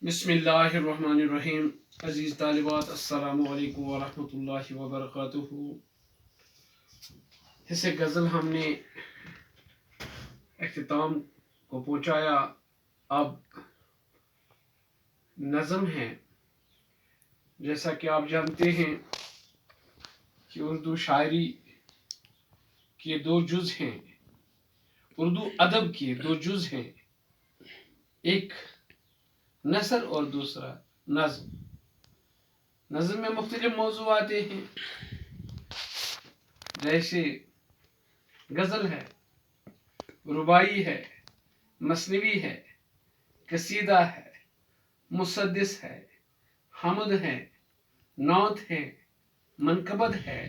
بسم اللہ الرحمن الرحیم. عزیز طالبات، السلام علیکم ورحمۃ اللہ وبرکاتہ. اسے غزل ہم نے اختتام کو پہنچایا. اب نظم ہے. جیسا کہ آپ جانتے ہیں کہ اردو شاعری کے دو جز ہیں، اردو ادب کے دو جز ہیں، ایک نثر اور دوسرا نظم. نظم میں مختلف موضوع آتے ہیں، جیسے غزل ہے، رباعی ہے، مثنوی ہے، قصیدہ ہے، مسدس ہے، حمد ہے، نعت ہے، منقبت ہے،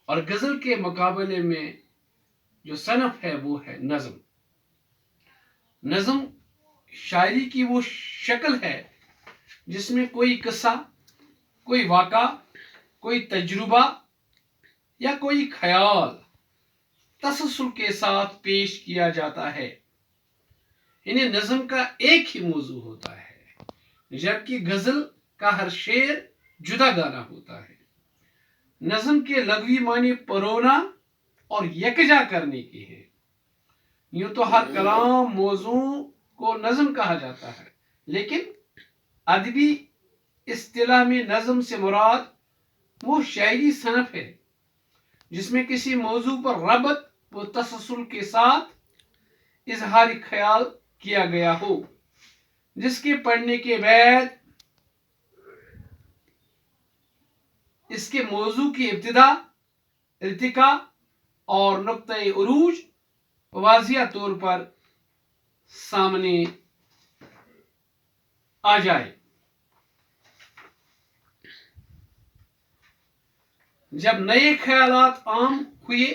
اور غزل کے مقابلے میں جو صنف ہے وہ ہے نظم. نظم شاعری کی وہ شکل ہے جس میں کوئی قصہ، کوئی واقعہ، کوئی تجربہ یا کوئی خیال تسلسل کے ساتھ پیش کیا جاتا ہے. انہیں نظم کا ایک ہی موضوع ہوتا ہے، جبکہ غزل کا ہر شعر جدا گانا ہوتا ہے. نظم کے لغوی معنی پرونا اور یکجا کرنے کے ہیں. یوں تو ہر کلام موضوع کو نظم کہا جاتا ہے، لیکن ادبی اصطلاح میں نظم سے مراد وہ شاعری صنف ہے جس میں کسی موضوع پر ربط و تسلسل کے ساتھ اظہار خیال کیا گیا ہو، جس کے پڑھنے کے بعد اس کے موضوع کی ابتدا، ارتقاء اور نقطۂ عروج واضح طور پر سامنے آ جائے. جب نئے خیالات عام ہوئے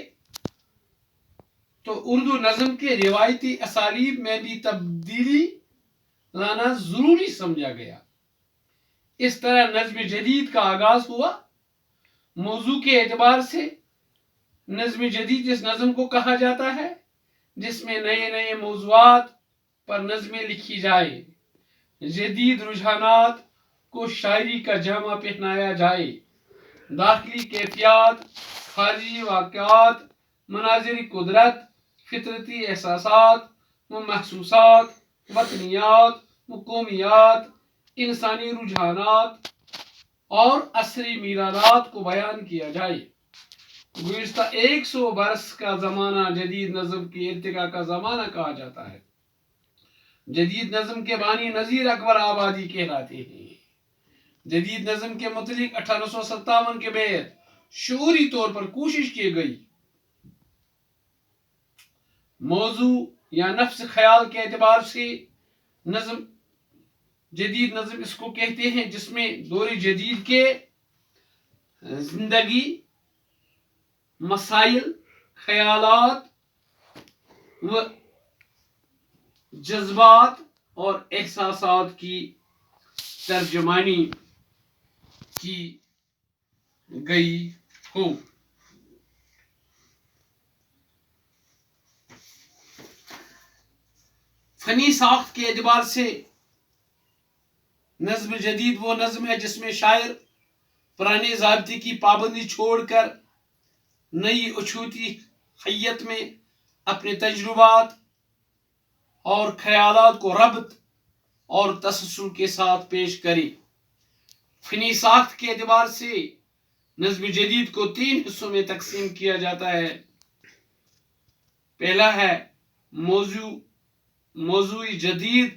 تو اردو نظم کے روایتی اسالیب میں بھی تبدیلی لانا ضروری سمجھا گیا. اس طرح نظم جدید کا آغاز ہوا. موضوع کے اعتبار سے نظم جدید جس نظم کو کہا جاتا ہے جس میں نئے نئے موضوعات پر نظمیں لکھی جائے، جدید رجحانات کو شاعری کا جامہ پہنایا جائے، داخلی کیفیات، خارجی واقعات، مناظر قدرت، فطرتی احساسات و محسوسات، وطنیات و قومیات، انسانی رجحانات اور عصری میلادات کو بیان کیا جائے. گزشتہ 100 برس کا زمانہ جدید نظم کی ارتقاء کا زمانہ کہا جاتا ہے. جدید نظم کے بانی نذیر اکبر آبادی کہلاتے ہیں. جدید نظم کے متعلق 1857 کے بعد شعوری طور پر کوشش کی گئی موضوع یا نفس خیال کے اعتبار سے نظم، جدید نظم اس کو کہتے ہیں جس میں دور جدید کے زندگی، مسائل، خیالات و جذبات اور احساسات کی ترجمانی کی گئی ہو. فنی ساخت کے اعتبار سے نظم جدید وہ نظم ہے جس میں شاعر پرانے ضابطے کی پابندی چھوڑ کر نئی اچھوتی حیت میں اپنے تجربات اور خیالات کو ربط اور تسلسل کے ساتھ پیش کرے. فنی ساخت کے اعتبار سے نظم جدید کو 3 حصوں میں تقسیم کیا جاتا ہے. پہلا ہے موضوعی جدید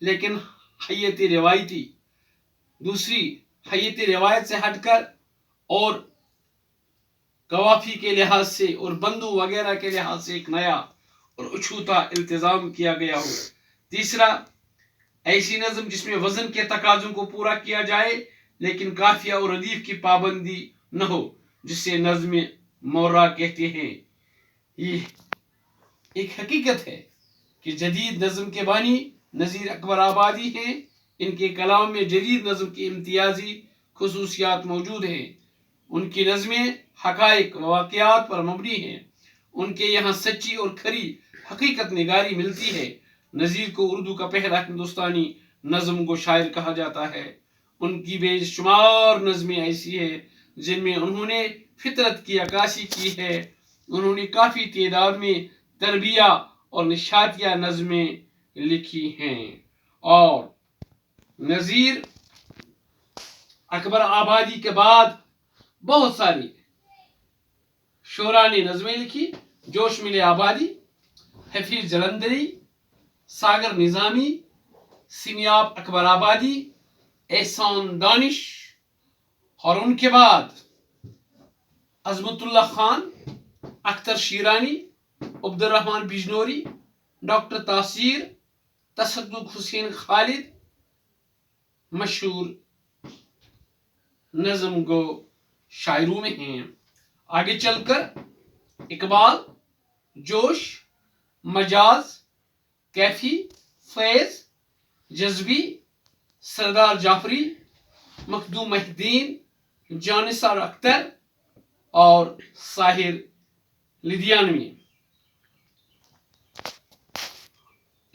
لیکن حیت روایتی، دوسری حیت روایت سے ہٹ کر اور قوافی کے لحاظ سے اور بندو وغیرہ کے لحاظ سے ایک نیا اور اچھوتا التزام کیا گیا ہو، تیسرا ایسی نظم جس میں وزن کے تقاضوں کو پورا کیا جائے لیکن قافیہ اور ردیف کی پابندی نہ ہو، جسے نظم مورا کہتے ہیں. یہ ایک حقیقت ہے کہ جدید نظم کے بانی نذیر اکبر آبادی ہیں. ان کے کلام میں جدید نظم کی امتیازی خصوصیات موجود ہیں. ان کی نظمیں حقائق و واقعات پر مبنی ہیں. ان کے یہاں سچی اور کھری حقیقت نگاری ملتی ہے. نذیر کو اردو کا پہلا ہندوستانی نظم کو شاعر کہا جاتا ہے. ان کی بے شمار نظمیں ایسی ہیں جن میں انہوں نے فطرت کی عکاسی کی ہے. انہوں نے کافی تعداد میں تربیہ اور نشاتیہ نظمیں لکھی ہیں. اور نظیر اکبر آبادی کے بعد بہت ساری شعراء نے نظمیں لکھی. جوش ملے آبادی، حفیظ جلندری، ساگر نظامی، سمیاب اکبر آبادی، احسان دانش، اور ان کے بعد عظمت اللہ خان، اختر شیرانی، عبد الرحمن بجنوری، ڈاکٹر تاثیر، تصدق حسین خالد مشہور نظم گو شاعروں میں ہیں. آگے چل کر اقبال، جوش، مجاز، کیفی، فیض، جذبی، سردار جعفری، مخدوم مہدین، جانثار اختر اور ساحر لدھیانوی.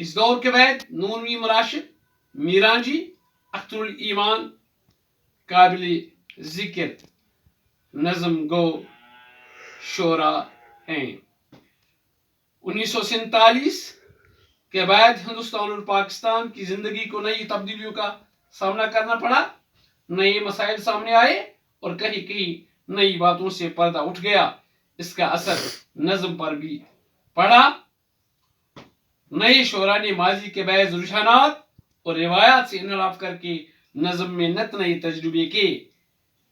اس دور کے بعد نونوی مراشد، میرانجی، اختر الایمان قابل ذکر نظم گو شعراء ہیں. 1947 کے بعد ہندوستان اور پاکستان کی زندگی کو نئی تبدیلیوں کا سامنا کرنا پڑا. نئے مسائل سامنے آئے اور کہیں کہیں نئی باتوں سے پردہ اٹھ گیا. اس کا اثر نظم پر بھی پڑا. نئے شعراء نے ماضی کے بعض رجحانات اور روایات سے انحراف کر کے نظم میں نت نئے تجربے کیے.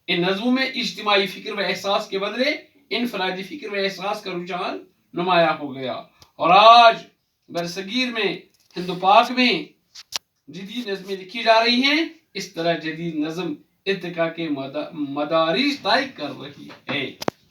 ان نظموں میں اجتماعی فکر و احساس کے بدلے انفرادی فکر و احساس کا رجحان نمایاں ہو گیا. اور آج برصغیر میں، ہند و پاک میں جدید نظمیں لکھی جا رہی ہیں. اس طرح جدید نظم ارتقاء کے مدارج طے کر رہی ہے.